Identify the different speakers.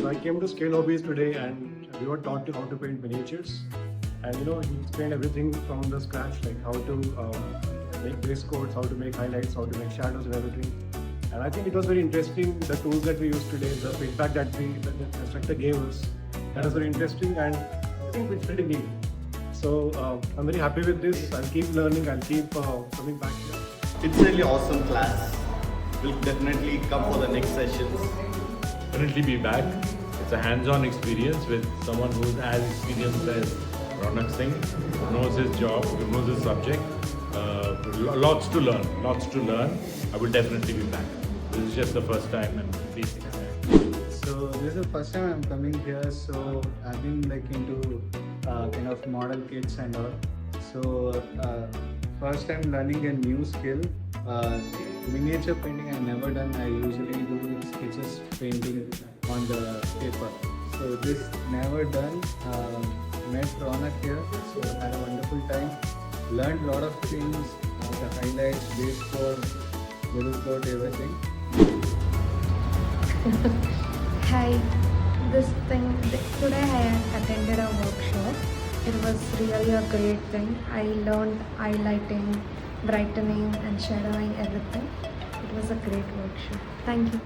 Speaker 1: So I came to Scale Hobbies today and we were taught how to paint miniatures. And he explained everything from the scratch, like how to make base coats, how to make highlights, how to make shadows and everything. And I think it was very interesting, the tools that we used today, the feedback that the instructor gave us. That was very interesting and I think it's pretty neat. So I'm very happy with this. I'll keep learning, I'll keep coming back here.
Speaker 2: It's really awesome class. We'll definitely come for the next sessions.
Speaker 3: Definitely be back. It's a hands-on experience with someone who's as experienced as Raunak Singh, who knows his job, who knows his subject. Lots to learn. I will definitely be back. This is just the first time and please.
Speaker 4: So this is the first time I'm coming here. So I've been into kind of model kits and all. So first time learning a new skill. Miniature painting I've never done. I usually do sketches painting on the paper. So this never done. Met Raunak here, so had a wonderful time. Learned a lot of things, the highlights, base coat, middle coat, everything.
Speaker 5: Hi, today I attended a workshop. It was really a great thing. I learned highlighting, brightening and shadowing everything. It was a great workshop. Thank you.